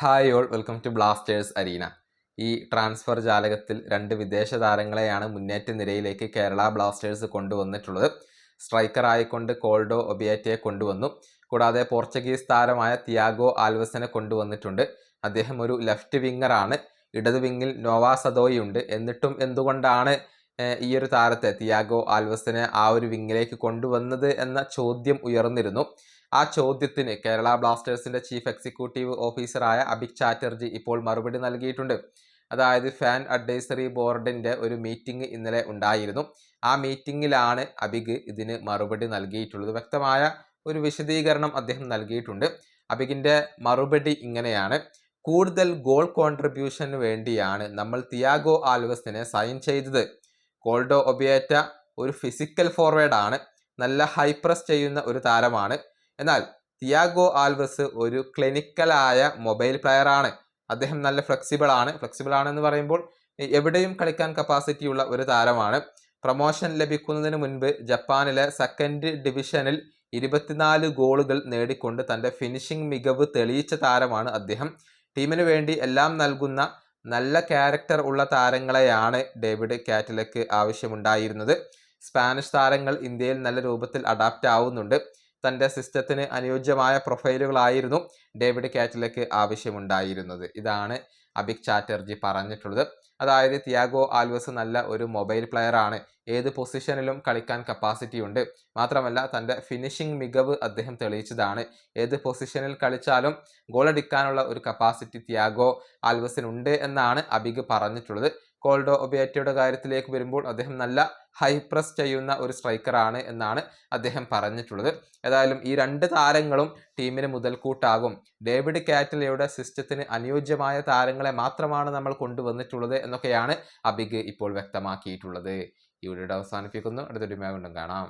Hi all, welcome to Blasters arena. ഈ transfer ജാലകത്തിൽ 2 വിദേശ താരങ്ങളെയാണ് മുന്നേറ്റ നിരയിലേക്ക് കേരള ബ്ലാസ്റ്റേഴ്സ് കൊണ്ടുവന്നിട്ടുള്ളത്. സ്ട്രൈക്കർ ആയിക്കൊണ്ട് കോൾഡോ ഒബിയാറ്റയെ കൊണ്ടുവന്നു. കൂടാതെ പോർച്ചുഗീസ് താരമായ തിയാഗോ ആൽവസിനെ കൊണ്ടുവന്നിട്ടുണ്ട്. അദ്ദേഹം ഒരു ലെഫ്റ്റ് വിങ്ങറാണ്. ഇടത് വിങ്ങിൽ നോവാ സദോയി ഉണ്ട്. എന്നിട്ടും എന്തുകൊണ്ടാണ് ഈ ഒരു താരത്തെ തിയാഗോ ആൽവസിനെ ആ ഒരു വിങ്ങിലേക്ക് കൊണ്ടുവന്നത് എന്ന ചോദ്യം ഉയർന്നിരുന്നു. ആ ചോദ്യത്തിന് കേരള ബ്ലാസ്റ്റേഴ്സിന്റെ ചീഫ് എക്സിക്യൂട്ടീവ് ഓഫീസറായ അഭിക് ചാറ്റർജി ഇപ്പോൾ മറുപടി നൽകിയിട്ടുണ്ട്. അതായത് ഫാൻ അഡ്വൈസറി ബോർഡിന്റെ ഒരു മീറ്റിംഗ് ഇന്നലെ ഉണ്ടായിരുന്നു. ആ മീറ്റിംഗിലാണ് അഭിക് ഇതിന് മറുപടി നൽകിയിട്ടുള്ളത്. വ്യക്തമായ ഒരു വിശദീകരണം അദ്ദേഹം നൽകിയിട്ടുണ്ട്. അഭികിന്റെ മറുപടി ഇങ്ങനെയാണ്: കൂടുതൽ ഗോൾ കോൺട്രിബ്യൂഷന് വേണ്ടിയാണ് നമ്മൾ തിയാഗോ ആൽവസിനെ സൈൻ ചെയ്തത്. കോൾഡോ ഒബിയാറ്റ ഒരു ഫിസിക്കൽ ഫോർവേഡ് ആണ്. നല്ല ഹൈ പ്രസ് ചെയ്യുന്ന ഒരു താരമാണ്. എന്നാൽ തിയാഗോ ആൽവസ് ഒരു ക്ലിനിക്കലായ മൊബൈൽ പ്ലെയർ ആണ്. അദ്ദേഹം നല്ല ഫ്ലെക്സിബിൾ ആണെന്ന് പറയുമ്പോൾ എവിടെയും കളിക്കാൻ കപ്പാസിറ്റി ഉള്ള ഒരു താരമാണ്. പ്രൊമോഷൻ ലഭിക്കുന്നതിന് മുൻപ് ജപ്പാനിലെ സെക്കൻഡ് ഡിവിഷനിൽ 24 ഗോളുകൾ നേടിക്കൊണ്ട് തൻ്റെ ഫിനിഷിംഗ് മികവ് തെളിയിച്ച താരമാണ് അദ്ദേഹം. ടീമിന് വേണ്ടി എല്ലാം നൽകുന്ന നല്ല ക്യാരക്ടർ ഉള്ള താരങ്ങളെയാണ് ഡേവിഡ് കാറ്റലക്ക് ആവശ്യമുണ്ടായിരുന്നത്. സ്പാനിഷ് താരങ്ങൾ ഇന്ത്യയിൽ നല്ല രൂപത്തിൽ അഡാപ്റ്റ് ആവുന്നുണ്ട്. തൻ്റെ സിസ്റ്റത്തിന് അനുയോജ്യമായ പ്രൊഫൈലുകളായിരുന്നു ഡേവിഡ് കാറ്റലക്ക് ആവശ്യമുണ്ടായിരുന്നത്. ഇതാണ് അഭിക് ചാറ്റർജി പറഞ്ഞിട്ടുള്ളത്. അതായത് തിയാഗോ ആൽവസ് നല്ല ഒരു മൊബൈൽ പ്ലെയർ ആണ്. ഏത് പൊസിഷനിലും കളിക്കാൻ കപ്പാസിറ്റി ഉണ്ട്. മാത്രമല്ല തൻ്റെ ഫിനിഷിംഗ് മികവ് അദ്ദേഹം തെളിയിച്ചതാണ്. ഏത് പൊസിഷനിൽ കളിച്ചാലും ഗോളടിക്കാനുള്ള ഒരു കപ്പാസിറ്റി തിയാഗോ ആൽവസിനുണ്ട് എന്നാണ് അഭിക് പറഞ്ഞിട്ടുള്ളത്. കോൾഡോ ഒബിയാറ്റയുടെ കാര്യത്തിലേക്ക് വരുമ്പോൾ അദ്ദേഹം നല്ല ഹൈ പ്രസ് ചെയ്യുന്ന ഒരു സ്ട്രൈക്കറാണ് എന്നാണ് അദ്ദേഹം പറഞ്ഞിട്ടുള്ളത്. ഏതായാലും ഈ 2 താരങ്ങളും ടീമിന് മുതൽക്കൂട്ടാകും. ഡേവിഡ് കാറ്റലയുടെ സിസ്റ്റത്തിന് അനുയോജ്യമായ താരങ്ങളെ മാത്രമാണ് നമ്മൾ കൊണ്ടുവന്നിട്ടുള്ളത് എന്നൊക്കെയാണ് അഭിക് ഇപ്പോൾ വ്യക്തമാക്കിയിട്ടുള്ളത്. ഈ വീഡിയോ അവസാനിപ്പിക്കുന്നു. അടുത്തൊരു വീഡിയോയിൽ കാണാം.